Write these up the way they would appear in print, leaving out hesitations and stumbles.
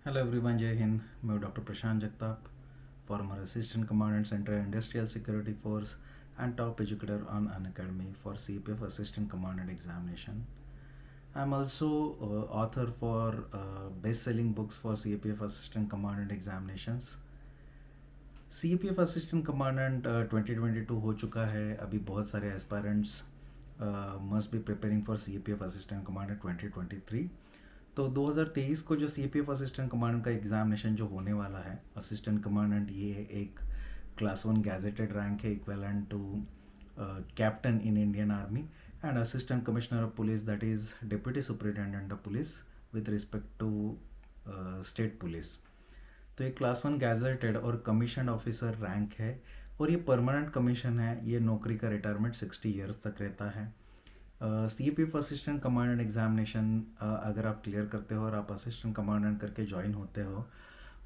Hello everyone, जय हिंद। मैं doctor Prashant Jagtap, farmer assistant commandant central industrial security force and top educator on Unacademy for CPF Assistant Commandant Examination. I'm also author for best-selling books for CPF Assistant Commandant Examinations. CPF Assistant Commandant 2022 हो चुका है। अभी बहुत सारे aspirants must be preparing for CPF Assistant Commandant 2023। तो 2023 को जो CPF assistant commandant का एग्जामिनेशन जो होने वाला है, असिस्टेंट कमांडेंट ये एक क्लास 1 गैजेटेड रैंक है, equivalent to captain in Indian army, and assistant commissioner of police, that is deputy superintendent of police with respect to state police. तो ये क्लास 1 गैजेटेड और कमीशन ऑफिसर रैंक है, और ये permanent commission है। ये नौकरी का रिटायरमेंट 60 ईयर्स तक रहता है। CPF असिस्टेंट कमांडेंट एग्जामिनेशन अगर आप क्लियर करते हो और आप असिस्टेंट कमांडेंट करके ज्वाइन होते हो,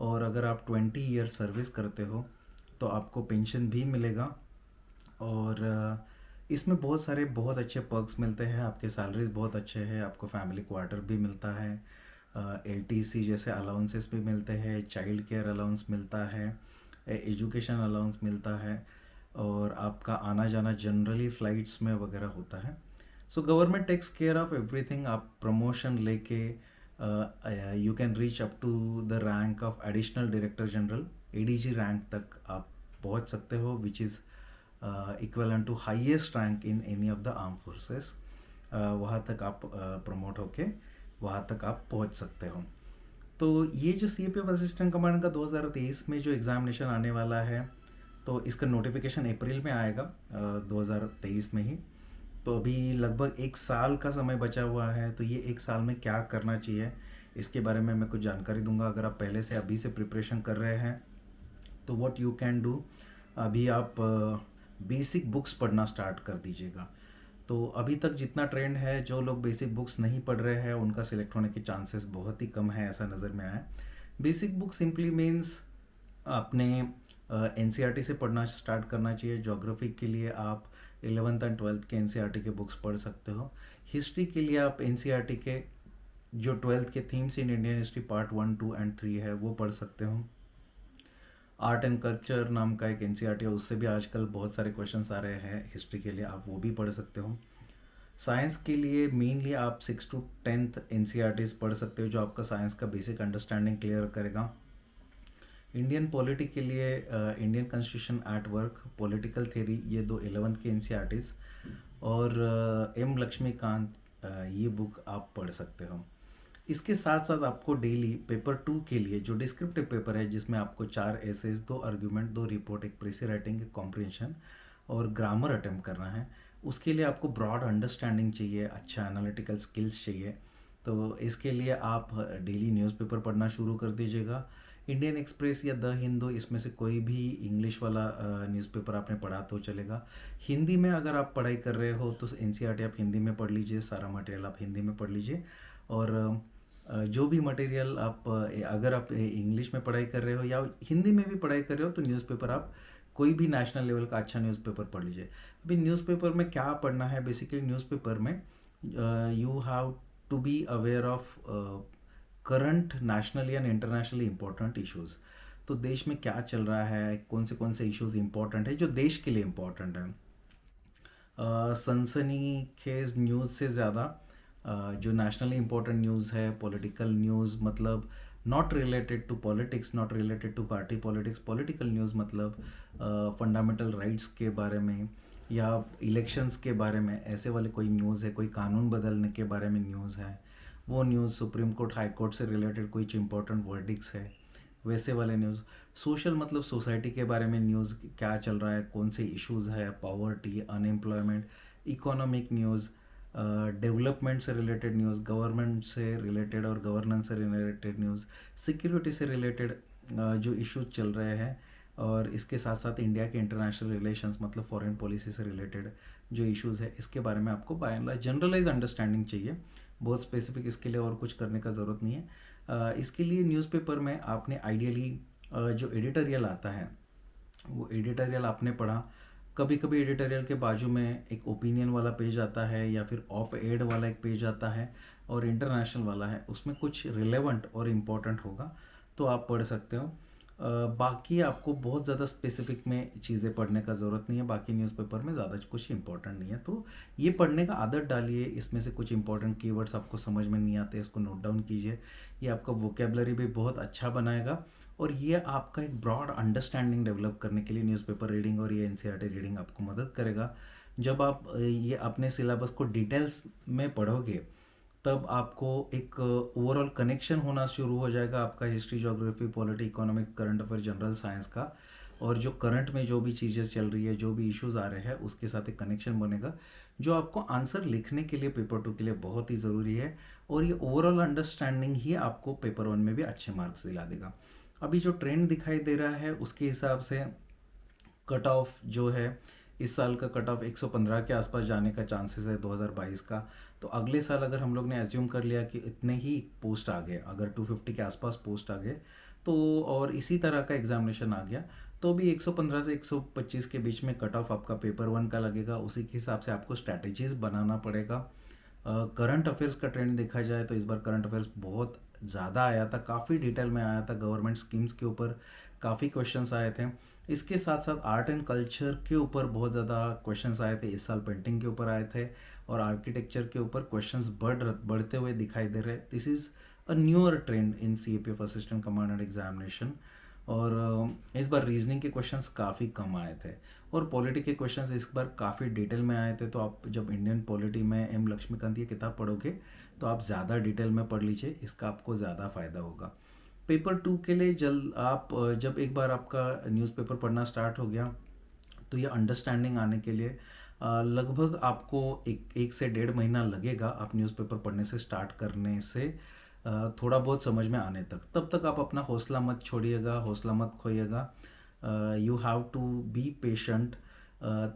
और अगर आप 20 ईयर सर्विस करते हो, तो आपको पेंशन भी मिलेगा। और इसमें बहुत अच्छे पर्क्स मिलते हैं। आपके सैलरीज बहुत अच्छे हैं, आपको फैमिली क्वार्टर भी मिलता है, LTC जैसे अलाउंसेस भी मिलते हैं, चाइल्ड केयर अलाउंस मिलता है, एजुकेशन अलाउंस मिलता है, और आपका आना जाना जनरली फ़्लाइट्स में वगैरह होता है। So government takes care of everything. आप प्रमोशन लेके you can reach up to the rank of additional director general, ADG rank तक आप पहुंच सकते हो, which is equivalent to highest rank in any of the arm forces. वहाँ तक आप प्रमोट होके वहाँ तक आप पहुँच सकते हो। तो ये जो CPF असिस्टेंट कमांडेंट का 2023 में जो एग्ज़ामिनेशन आने वाला है, तो इसका नोटिफिकेशन अप्रैल में आएगा 2023 में ही। तो अभी लगभग 1 साल का समय बचा हुआ है। तो ये 1 साल में क्या करना चाहिए, इसके बारे में मैं कुछ जानकारी दूंगा। अगर आप पहले से अभी से प्रिपरेशन कर रहे हैं, तो व्हाट यू कैन डू, अभी आप बेसिक बुक्स पढ़ना स्टार्ट कर दीजिएगा। तो अभी तक जितना ट्रेंड है, जो लोग बेसिक बुक्स नहीं पढ़ रहे हैं उनका सिलेक्ट होने के चांसेस बहुत ही कम है, ऐसा नज़र में आया। बेसिक बुक सिंपली मीन्स आपने NCERT से पढ़ना स्टार्ट करना चाहिए। ज्योग्राफी के लिए आप 11th एंड 12th के NCERT के बुक्स पढ़ सकते हो। हिस्ट्री के लिए आप NCERT के जो 12th के themes in Indian history part 1, 2 and 3 है, वो पढ़ सकते हो। आर्ट एंड कल्चर नाम का एक NCERT है, उससे भी आजकल बहुत सारे क्वेश्चंस आ रहे हैं हिस्ट्री के लिए, आप वो भी पढ़ सकते हो। साइंस के लिए मेनली आप 6th to 10th NCERTs पढ़ सकते हो, जो आपका साइंस का बेसिक अंडरस्टैंडिंग क्लियर करेगा। इंडियन पॉलिटी के लिए Indian constitution at work, political theory, ये 2 11th के NCERTs, और M लक्ष्मीकांत, ये बुक आप पढ़ सकते हो। इसके साथ साथ आपको डेली पेपर 2 के लिए जो डिस्क्रिप्टिव पेपर है, जिसमें आपको 4 एसेज, 2 आर्ग्यूमेंट, 2 रिपोर्ट, एक प्रेसी राइटिंग, एक कॉम्प्रिहेंशन और ग्रामर अटेम्प्ट करना है, उसके लिए आपको ब्रॉड अंडरस्टैंडिंग चाहिए, अच्छा एनालिटिकल स्किल्स चाहिए। तो इसके लिए आप डेली न्यूज़पेपर पढ़ना शुरू कर दीजिएगा। इंडियन एक्सप्रेस या द हिंदू, इसमें से कोई भी इंग्लिश वाला न्यूज़पेपर आपने पढ़ा तो चलेगा। हिंदी में अगर आप पढ़ाई कर रहे हो तो NCERT आप हिंदी में पढ़ लीजिए, सारा मटेरियल आप हिंदी में पढ़ लीजिए। और जो भी मटेरियल आप अगर आप इंग्लिश में पढ़ाई कर रहे हो या हिंदी में भी पढ़ाई कर रहे हो, तो न्यूज़पेपर आप कोई भी नेशनल लेवल का अच्छा न्यूज़पेपर पढ़ लीजिए। अभी न्यूज़पेपर में क्या पढ़ना है, बेसिकली न्यूज़पेपर में you have to be aware of current nationally and internationally important issues. तो देश में क्या चल रहा है, कौन से इश्यूज़ इम्पोर्टेंट है जो देश के लिए इम्पोर्टेंट है। सनसनीखेज न्यूज़ से ज़्यादा जो नेशनली इम्पोर्टेंट न्यूज़ है, पॉलिटिकल न्यूज़, मतलब not related to politics, not related to party politics, political news मतलब फंडामेंटल राइट्स के बारे में या इलेक्शंस के बारे में, ऐसे वाले कोई न्यूज़ है, कोई कानून बदलने के बारे में न्यूज़ है, वो news, supreme court, high court से रिलेटेड कोई इंपॉर्टेंट वर्डिक्स है, वैसे वाले न्यूज़। सोशल मतलब सोसाइटी के बारे में न्यूज़, क्या चल रहा है, कौन से इश्यूज़ है, poverty, unemployment, economic news, development से रिलेटेड न्यूज़, गवर्नमेंट से रिलेटेड और गवर्नेंस से रिलेटेड न्यूज़, सिक्योरिटी से रिलेटेड जो इश्यूज चल रहे हैं, और इसके साथ साथ इंडिया के इंटरनेशनल रिलेशंस मतलब फॉरेन पॉलिसी से रिलेटेड जो इश्यूज़ है, इसके बारे में आपको by and large generalize understanding चाहिए। बहुत स्पेसिफिक इसके लिए और कुछ करने का ज़रूरत नहीं है। इसके लिए न्यूज़पेपर में आपने आइडियली जो एडिटोरियल आता है, वो एडिटोरियल आपने पढ़ा। कभी कभी एडिटोरियल के बाजू में एक ओपिनियन वाला पेज आता है, या फिर ऑप एड वाला एक पेज आता है, और इंटरनेशनल वाला है उसमें कुछ रिलेवेंट और इम्पोर्टेंट होगा तो आप पढ़ सकते हो। बाकी आपको बहुत ज़्यादा स्पेसिफिक में चीज़ें पढ़ने का ज़रूरत नहीं है, बाकी न्यूज़पेपर में ज़्यादा कुछ इंपॉर्टेंट नहीं है, तो ये पढ़ने का आदत डालिए। इसमें से कुछ इंपॉर्टेंट कीवर्ड्स आपको समझ में नहीं आते, इसको नोट डाउन कीजिए। ये आपका वोकेबलरी भी बहुत अच्छा बनाएगा और ये आपका एक ब्रॉड अंडरस्टैंडिंग डेवलप करने के लिए न्यूज़पेपर रीडिंग और ये एनसीईआरटी रीडिंग आपको मदद करेगा। जब आप ये अपने सिलेबस को डिटेल्स में पढ़ोगे तब आपको एक ओवरऑल कनेक्शन होना शुरू हो जाएगा आपका history, geography, polity, economic, current affair, general science का, और जो करंट में जो भी चीज़ें चल रही है, जो भी इश्यूज आ रहे हैं उसके साथ एक कनेक्शन बनेगा जो आपको आंसर लिखने के लिए पेपर 2 के लिए बहुत ही ज़रूरी है। और ये ओवरऑल अंडरस्टैंडिंग ही आपको पेपर 1 में भी अच्छे मार्क्स दिला देगा। अभी जो ट्रेंड दिखाई दे रहा है उसके हिसाब से कट ऑफ जो है इस साल का कट ऑफ 115 के आसपास जाने का चांसेस है 2022 का। तो अगले साल अगर हम लोग ने एज्यूम कर लिया कि इतने ही पोस्ट आ गए, अगर 250 के आसपास पोस्ट आ गए तो, और इसी तरह का एग्जामिनेशन आ गया तो भी 115 से 125 के बीच में कट ऑफ आपका पेपर 1 का लगेगा। उसी के हिसाब से आपको स्ट्रैटेजीज बनाना पड़ेगा। करंट अफेयर्स का ट्रेंड देखा जाए तो इस बार करंट अफेयर्स बहुत ज़्यादा आया था, काफ़ी डिटेल में आया था, गवर्नमेंट स्कीम्स के ऊपर काफ़ी क्वेश्चंस आए थे। इसके साथ साथ आर्ट एंड कल्चर के ऊपर बहुत ज़्यादा क्वेश्चंस आए थे, इस साल पेंटिंग के ऊपर आए थे और आर्किटेक्चर के ऊपर क्वेश्चंस बढ़ते हुए दिखाई दे रहे। This is a newer trend in CAPF assistant commandant examination. और इस बार रीजनिंग के क्वेश्चंस काफ़ी कम आए थे और पॉलिटी के क्वेश्चंस इस बार काफ़ी डिटेल में आए थे। तो आप जब इंडियन पॉलिटी में एम लक्ष्मीकांत की किताब पढ़ोगे तो आप ज़्यादा डिटेल में पढ़ लीजिए, इसका आपको ज़्यादा फ़ायदा होगा। पेपर 2 के लिए आप जब एक बार आपका न्यूज़पेपर पढ़ना स्टार्ट हो गया तो ये अंडरस्टैंडिंग आने के लिए लगभग आपको एक से 1.5 महीना लगेगा। आप न्यूज़पेपर पढ़ने से स्टार्ट करने से थोड़ा बहुत समझ में आने तक, तब तक आप अपना हौसला मत छोड़िएगा, हौसला मत खोइएगा। You have to be patient.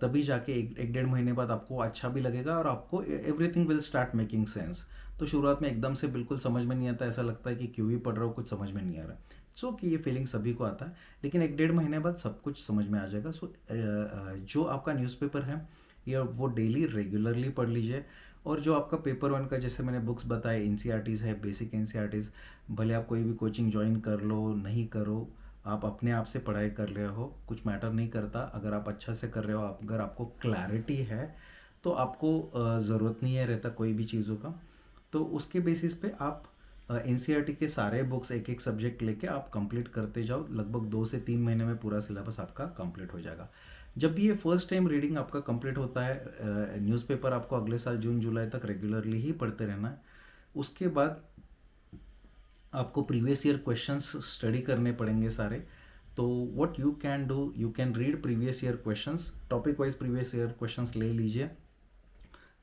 तभी जाके एक 1.5 महीने बाद आपको अच्छा भी लगेगा और आपको everything will start making sense. तो शुरुआत में एकदम से बिल्कुल समझ में नहीं आता, ऐसा लगता है कि क्यों ही पढ़ रहा हूँ, कुछ समझ में नहीं आ रहा। सो कि ये फीलिंग सभी को आता है, लेकिन 1-1.5 महीने बाद सब कुछ समझ में आ जाएगा। सो जो आपका न्यूज़पेपर है या वो डेली रेगुलरली पढ़ लीजिए। और जो आपका पेपर 1 का, जैसे मैंने बुक्स बताए, एनसीईआरटीज़ है, बेसिक एनसीईआरटीज़, भले आप कोई भी कोचिंग ज्वाइन कर लो नहीं करो, आप अपने आप से पढ़ाई कर रहे हो, कुछ मैटर नहीं करता। अगर आप अच्छा से कर रहे हो, अगर आपको क्लैरिटी है तो आपको ज़रूरत नहीं है रहता कोई भी चीज़ों का। तो उसके बेसिस पे आप एनसीईआरटी के सारे बुक्स एक एक सब्जेक्ट लेके आप कंप्लीट करते जाओ। लगभग 2 से 3 महीने में पूरा सिलेबस आपका कंप्लीट हो जाएगा। जब भी ये फर्स्ट टाइम रीडिंग आपका कंप्लीट होता है, न्यूज़पेपर आपको अगले साल जून जुलाई तक रेगुलरली ही पढ़ते रहना है। उसके बाद आपको प्रीवियस ईयर क्वेश्चंस स्टडी करने पड़ेंगे सारे। तो what you can do, you can read previous year questions, topic wise previous year questions ले लीजिए।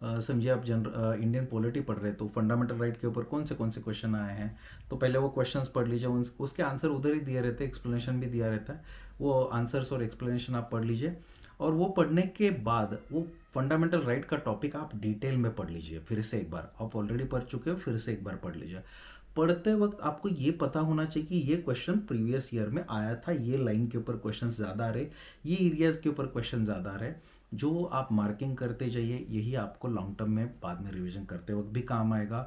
समझिए आप इंडियन पॉलिटी पढ़ रहे तो फंडामेंटल राइट के ऊपर कौन से क्वेश्चन आए हैं, तो पहले वो क्वेश्चंस पढ़ लीजिए। उसके आंसर उधर ही दिए रहते हैं, एक्सप्लेनेशन भी दिया रहता है, वो आंसर्स और एक्सप्लेनेशन आप पढ़ लीजिए। और वो पढ़ने के बाद वो फंडामेंटल राइट का टॉपिक आप डिटेल में पढ़ लीजिए फिर से एक बार। आप ऑलरेडी पढ़ चुके हो, फिर से एक बार पढ़ लीजिए। पढ़ते वक्त आपको ये पता होना चाहिए कि ये क्वेश्चन प्रीवियस ईयर में आया था, ये लाइन के ऊपर क्वेश्चन ज़्यादा आ रहे, ये एरियाज के ऊपर क्वेश्चन ज़्यादा आ रहे। जो आप मार्किंग करते जाइए, यही आपको लॉन्ग टर्म में बाद में रिवीजन करते वक्त भी काम आएगा।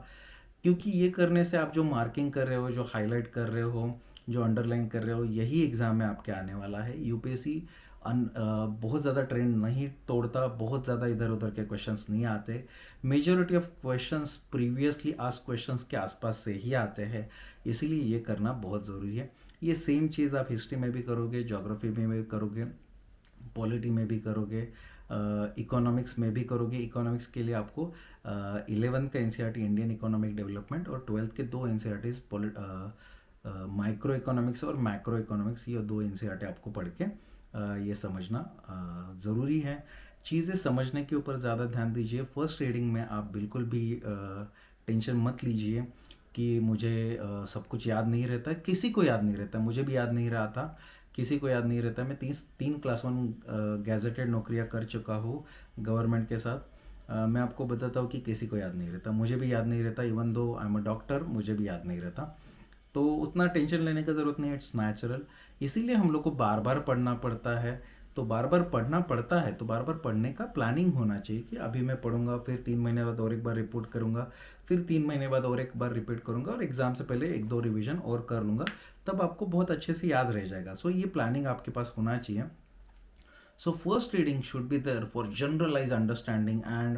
क्योंकि ये करने से आप जो मार्किंग कर रहे हो, जो हाईलाइट कर रहे हो, जो अंडरलाइन कर रहे हो, यही एग्ज़ाम में आपके आने वाला है। यूपीएससी बहुत ज़्यादा ट्रेंड नहीं तोड़ता, बहुत ज़्यादा इधर उधर के क्वेश्चंस नहीं आते। Majority of questions previously asked questions के आसपास से ही आते हैं, इसीलिए ये करना बहुत ज़रूरी है। ये सेम चीज़ आप हिस्ट्री में भी करोगे, ज्योग्राफी में भी करोगे, पॉलिटी में भी करोगे, इकोनॉमिक्स में भी करोगे। इकोनॉमिक्स के लिए आपको 11th का एनसीईआरटी इंडियन इकोनॉमिक डेवलपमेंट और 12th के 2 एनसीईआरटीज माइक्रो इकोनॉमिक्स और मैक्रो इकोनॉमिक्स, ये 2 एनसीईआरटी आपको पढ़ के ये समझना ज़रूरी है। चीज़ें समझने के ऊपर ज़्यादा ध्यान दीजिए। फर्स्ट रीडिंग में आप बिल्कुल भी टेंशन मत लीजिए कि मुझे सब कुछ याद नहीं रहता। किसी को याद नहीं रहता, मुझे भी याद नहीं रहा था, किसी को याद नहीं रहता। मैं 3 क्लास 1 गैजेटेड नौकरियां कर चुका हूँ गवर्नमेंट के साथ। मैं आपको बताता हूँ कि किसी को याद नहीं रहता, मुझे भी याद नहीं रहता। Even though I am a doctor, मुझे भी याद नहीं रहता। तो उतना टेंशन लेने का ज़रूरत नहीं है, इट्स नेचुरल। इसीलिए हम लोग को बार बार पढ़ना पड़ता है। तो बार बार पढ़ना पड़ता है, तो बार बार पढ़ने का प्लानिंग होना चाहिए कि अभी मैं पढ़ूंगा, फिर 3 महीने बाद और एक बार रिपोर्ट करूंगा, फिर 3 महीने बाद और एक बार रिपीट करूंगा और एग्जाम से पहले एक दो रिवीजन और कर लूंगा, तब आपको बहुत अच्छे से याद रह जाएगा। सो ये प्लानिंग आपके पास होना चाहिए। So first reading should be there for generalized understanding and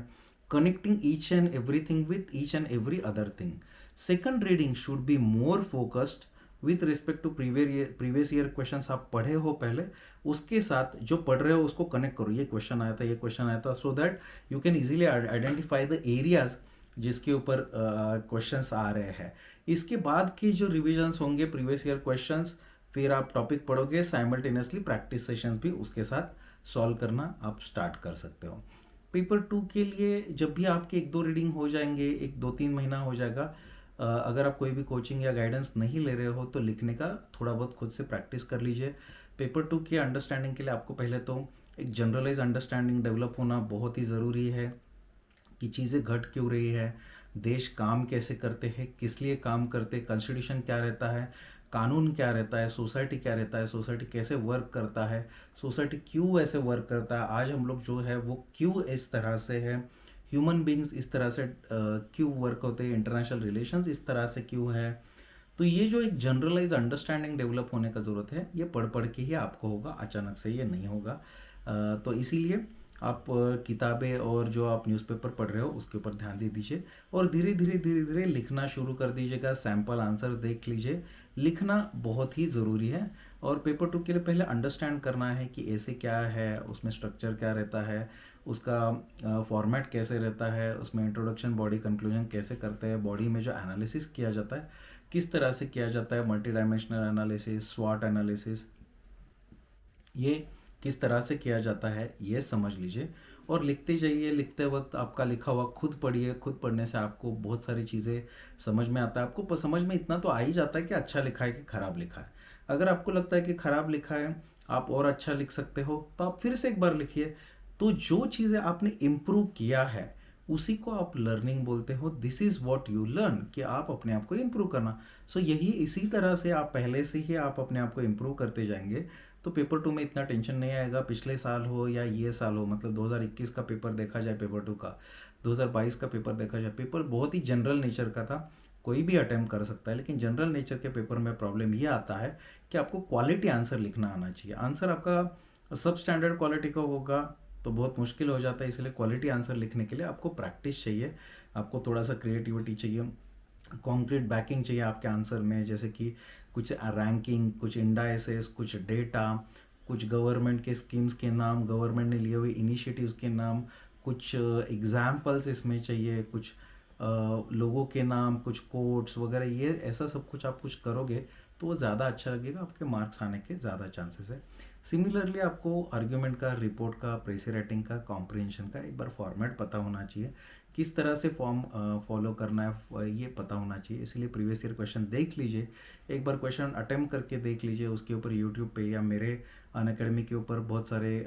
connecting each and everything with each and every other thing. Second reading should be more focused with respect to previous year questions आप पढ़े हो पहले, उसके साथ जो पढ़ रहे हो उसको कनेक्ट करो, ये क्वेश्चन आया था, ये क्वेश्चन आया था, so that you can easily identify the areas जिसके ऊपर क्वेश्चंस आ रहे हैं। इसके बाद के जो रिविजन्स होंगे प्रीवियस ईयर क्वेश्चंस, फिर आप टॉपिक पढ़ोगे, साइमल्टेनियसली प्रैक्टिस सेशंस भी उसके साथ सॉल्व करना आप स्टार्ट कर सकते हो। पेपर 2 के लिए जब भी आपके एक दो रीडिंग हो जाएंगे, एक 2-3 महीना हो जाएगा, अगर आप कोई भी कोचिंग या गाइडेंस नहीं ले रहे हो तो लिखने का थोड़ा बहुत खुद से प्रैक्टिस कर लीजिए। पेपर 2 की अंडरस्टैंडिंग के लिए आपको पहले तो एक जनरलाइज अंडरस्टैंडिंग डेवलप होना बहुत ही ज़रूरी है कि चीज़ें घट क्यों रही है, देश काम कैसे करते हैं, किस लिए काम करते हैं, कॉन्स्टिट्यूशन क्या रहता है, कानून क्या रहता है, सोसाइटी क्या रहता है, सोसाइटी कैसे वर्क करता है, सोसाइटी क्यों ऐसे वर्क करता है, आज हम लोग जो है वो क्यों इस तरह से है, ह्यूमन बींग्स इस तरह से क्यों वर्क होते हैं, इंटरनेशनल रिलेशंस इस तरह से क्यों है। तो ये जो एक जनरलाइज अंडरस्टैंडिंग डेवलप होने का ज़रूरत है, ये पढ़ पढ़ के ही आपको होगा, अचानक से ये नहीं होगा। तो इसीलिए आप किताबें और जो आप न्यूज़पेपर पढ़ रहे हो उसके ऊपर ध्यान दे दीजिए और धीरे धीरे लिखना शुरू कर दीजिएगा। सैम्पल आंसर देख लीजिए, लिखना बहुत ही ज़रूरी है। और पेपर 2 के लिए पहले अंडरस्टैंड करना है कि ऐसे क्या है, उसमें स्ट्रक्चर क्या रहता है, उसका फॉर्मेट कैसे रहता है, उसमें इंट्रोडक्शन, बॉडी, कंक्लूजन कैसे करते हैं, बॉडी में जो एनालिसिस किया जाता है किस तरह से किया जाता है, मल्टी डायमेंशनल एनालिसिस, स्वॉट एनालिसिस, ये किस तरह से किया जाता है, ये समझ लीजिए और लिखते जाइए। लिखते वक्त आपका लिखा हुआ खुद पढ़िए, खुद पढ़ने से आपको बहुत सारी चीज़ें समझ में आता है। आपको समझ में इतना तो आ ही जाता है कि अच्छा लिखा है कि ख़राब लिखा है। अगर आपको लगता है कि ख़राब लिखा है, आप और अच्छा लिख सकते हो, तो आप फिर से एक बार लिखिए। तो जो चीज़ें आपने इम्प्रूव किया है उसी को आप लर्निंग बोलते हो। This is what you learn, कि आप अपने आप को इम्प्रूव करना। सो यही इसी तरह से आप पहले से ही आप अपने आप को इम्प्रूव करते जाएंगे तो पेपर 2 में इतना टेंशन नहीं आएगा। पिछले साल हो या ये साल हो, मतलब 2021 का पेपर देखा जाए पेपर 2 का, 2022 का पेपर देखा जाए, पेपर बहुत ही जनरल नेचर का था, कोई भी अटेम्प्ट कर सकता है। लेकिन जनरल नेचर के पेपर में प्रॉब्लम ये आता है कि आपको क्वालिटी आंसर लिखना आना चाहिए। आंसर आपका सब स्टैंडर्ड क्वालिटी का होगा तो बहुत मुश्किल हो जाता है। इसलिए क्वालिटी आंसर लिखने के लिए आपको प्रैक्टिस चाहिए, आपको थोड़ा सा क्रिएटिविटी चाहिए, कॉन्क्रीट बैकिंग चाहिए आपके आंसर में, जैसे कि कुछ रैंकिंग, कुछ इंडाइसेस, कुछ डेटा, कुछ गवर्नमेंट के स्कीम्स के नाम, गवर्नमेंट ने लिए हुए इनिशिएटिव्स के नाम, कुछ एग्जाम्पल्स इसमें चाहिए, कुछ लोगों के नाम, कुछ कोट्स वगैरह, ये ऐसा सब कुछ आप कुछ करोगे तो वो ज़्यादा अच्छा लगेगा, आपके मार्क्स आने के ज़्यादा चांसेस है। सिमिलरली आपको आर्ग्यूमेंट का, रिपोर्ट का, प्रेसी राइटिंग का, कॉम्प्रिहेंशन का एक बार फॉर्मेट पता होना चाहिए, किस तरह से फॉर्म फॉलो करना है ये पता होना चाहिए। इसलिए प्रीवियस ईयर क्वेश्चन देख लीजिए, एक बार क्वेश्चन अटेम्प्ट करके देख लीजिए। उसके ऊपर यूट्यूब पे या मेरे अनअकैडमी के ऊपर बहुत सारे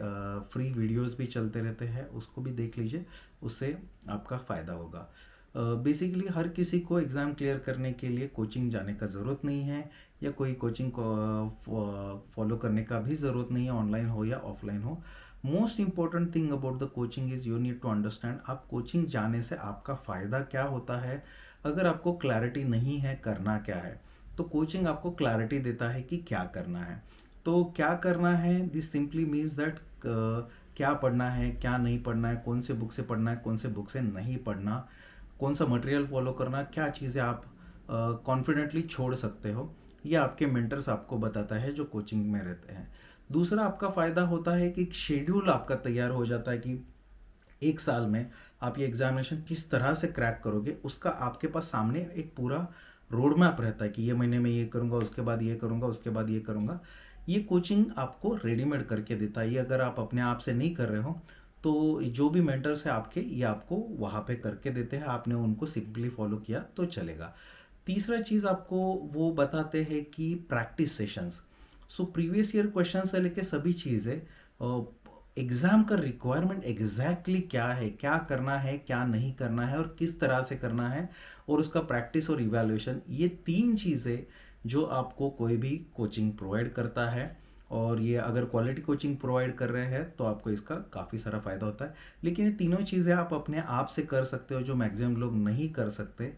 फ्री वीडियोस भी चलते रहते हैं, उसको भी देख लीजिए, उससे आपका फ़ायदा होगा। बेसिकली हर किसी को एग्ज़ाम क्लियर करने के लिए कोचिंग जाने का ज़रूरत नहीं है, या कोई कोचिंग को फॉलो करने का भी ज़रूरत नहीं है, ऑनलाइन हो या ऑफलाइन हो। Most important thing about the coaching is you need to understand आप कोचिंग जाने से आपका फ़ायदा क्या होता है। अगर आपको क्लैरिटी नहीं है करना क्या है, तो कोचिंग आपको क्लैरिटी देता है कि क्या करना है। तो क्या करना है, दिस सिंपली मीन्स दैट क्या पढ़ना है, क्या नहीं पढ़ना है, कौन से बुक से पढ़ना है, कौन से बुक से नहीं पढ़ना, कौन सा मटेरियल फॉलो करना, क्या चीज़ें आप कॉन्फिडेंटली छोड़ सकते हो, ये आपके मेंटर्स आपको बताता है जो कोचिंग में रहते हैं। दूसरा आपका फ़ायदा होता है कि शेड्यूल आपका तैयार हो जाता है कि एक साल में आप ये एग्जामिनेशन किस तरह से क्रैक करोगे, उसका आपके पास सामने एक पूरा रोड मैप रहता है कि ये महीने में ये करूँगा, उसके बाद ये करूँगा, उसके बाद ये करूँगा। ये कोचिंग आपको रेडीमेड करके देता है। ये अगर आप अपने आप से नहीं कर रहे हो तो जो भी मेंटर्स है आपके, ये आपको वहाँ पे करके देते हैं, आपने उनको सिंपली फॉलो किया तो चलेगा। तीसरा चीज़ आपको वो बताते हैं कि practice sessions. So previous year question से लेके सभी चीज़ें, एग्ज़ाम का रिक्वायरमेंट एग्जैक्टली क्या है, क्या करना है, क्या नहीं करना है और किस तरह से करना है, और उसका प्रैक्टिस और इवैल्यूएशन, ये 3 चीज़ें जो आपको कोई भी कोचिंग प्रोवाइड करता है, और ये अगर क्वालिटी कोचिंग प्रोवाइड कर रहे हैं तो आपको इसका काफ़ी सारा फ़ायदा होता है। लेकिन ये तीनों चीज़ें आप अपने आप से कर सकते हो जो मैक्सिमम लोग नहीं कर सकते।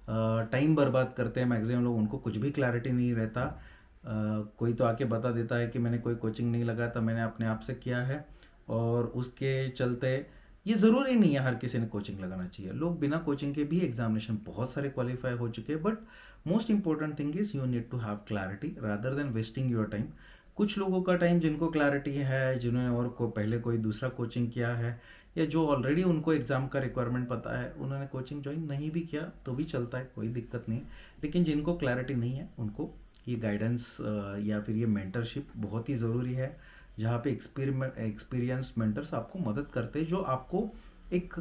टाइम बर्बाद करते हैं मैक्सिमम लोग, उनको कुछ भी क्लैरिटी नहीं रहता। कोई तो आके बता देता है कि मैंने कोई कोचिंग नहीं लगाया था, मैंने अपने आप से किया है, और उसके चलते ये ज़रूरी नहीं है हर किसी ने कोचिंग लगाना चाहिए। लोग बिना कोचिंग के भी एग्जामिनेशन बहुत सारे क्वालिफाई हो चुके हैं। But most important thing is you need to have clarity rather than wasting your time. कुछ लोगों का टाइम जिनको क्लैरिटी है, जिन्होंने और को पहले कोई दूसरा कोचिंग किया है, या जो ऑलरेडी उनको एग्ज़ाम का रिक्वायरमेंट पता है, उन्होंने कोचिंग ज्वाइन नहीं भी किया तो भी चलता है, कोई दिक्कत नहीं है। लेकिन जिनको क्लैरिटी नहीं है उनको ये गाइडेंस या फिर ये मेंटरशिप बहुत ही ज़रूरी है, जहाँ पे एक्सपीरियंस मेंटर्स आपको मदद करते हैं, जो आपको एक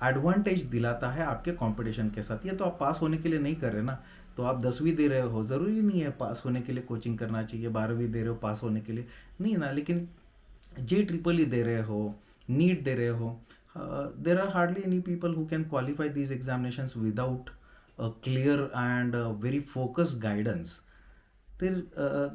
एडवांटेज दिलाता है आपके कंपटीशन के साथ। ये तो आप पास होने के लिए नहीं कर रहे ना, तो आप 10वीं दे रहे हो, ज़रूरी नहीं है पास होने के लिए कोचिंग करना चाहिए, 12वीं दे रहे हो पास होने के लिए, नहीं ना। लेकिन जे ट्रिपल ई दे रहे हो, नीट दे रहे हो, there are hardly any people who can qualify these examinations without clear and very focused guidance. There,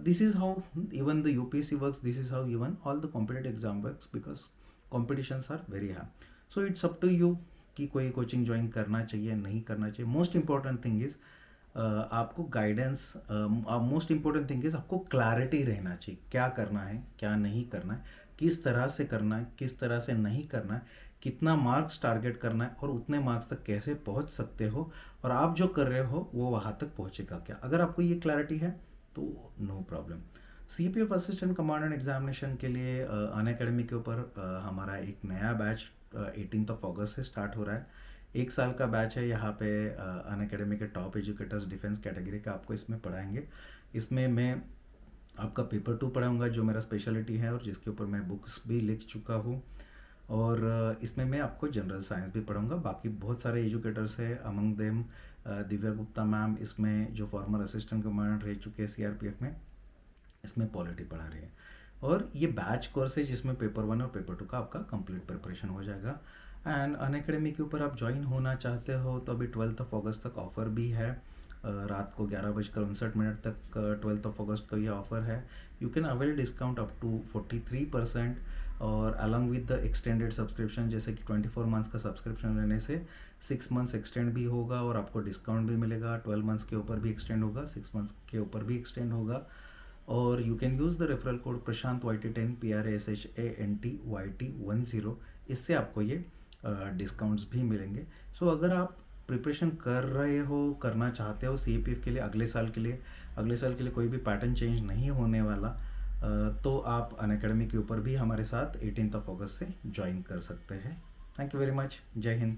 this is how even the UPSC works. This is how even all the competitive exam works, because competitions are very high. So it's up to you कि कोई coaching join करना चाहिए नहीं करना चाहिए। Most important thing is आपको guidance, most important thing is आपको clarity रहना चाहिए, क्या करना है क्या नहीं करना है, किस तरह से करना है किस तरह से नहीं करना है, कितना मार्क्स टारगेट करना है और उतने मार्क्स तक कैसे पहुंच सकते हो, और आप जो कर रहे हो वो वहाँ तक पहुँचेगा क्या। अगर आपको ये क्लैरिटी है तो no problem. CPF assistant commandant examination के लिए अनअकैडमी के ऊपर हमारा एक नया बैच 18 अगस्त से स्टार्ट हो रहा है। 1 साल का बैच है। यहाँ पे अनअकैडमी के टॉप एजुकेटर्स डिफेंस कैटेगरी का आपको इसमें पढ़ाएंगे। इसमें मैं आपका पेपर 2 पढ़ाऊँगा जो मेरा स्पेशलिटी है और जिसके ऊपर मैं बुक्स भी लिख चुका हूँ। और इसमें मैं आपको जनरल साइंस भी पढ़ाऊँगा। बाकी बहुत सारे एजुकेटर्स हैं, among them Divya Gupta ma'am, इसमें जो फॉर्मर असिस्टेंट कमांडेंट रह चुके हैं CRPF में, इसमें पॉलिटी पढ़ा रही है। और ये बैच कोर्स है जिसमें पेपर 1 और पेपर 2 का आपका कंप्लीट प्रिपरेशन हो जाएगा। एंड अनअकैडमी के ऊपर आप ज्वाइन होना चाहते हो तो अभी 12 अगस्त तक ऑफ़र भी है। रात को 11:59 तक 12 अगस्त का ये ऑफ़र है। You can avail discount up to 43%, और along with the extended subscription, जैसे कि 24 मंथ्स का सब्सक्रिप्शन रहने से 6 मंथ्स एक्सटेंड भी होगा और आपको डिस्काउंट भी मिलेगा। 12 मंथ्स के ऊपर भी एक्सटेंड होगा, 6 मंथ्स के ऊपर भी एक्सटेंड होगा। और you can use the referral code Prashant YT10 PRASHANTYT10, इससे आपको ये डिस्काउंट्स भी मिलेंगे। सो अगर आप प्रिपरेशन कर रहे हो, करना चाहते हो CPF के लिए, अगले साल के लिए कोई भी पैटर्न चेंज नहीं होने वाला, तो आप अनअकैडमी के ऊपर भी हमारे साथ 18 अगस्त से ज्वाइन कर सकते हैं। Thank you very much. जय हिंद।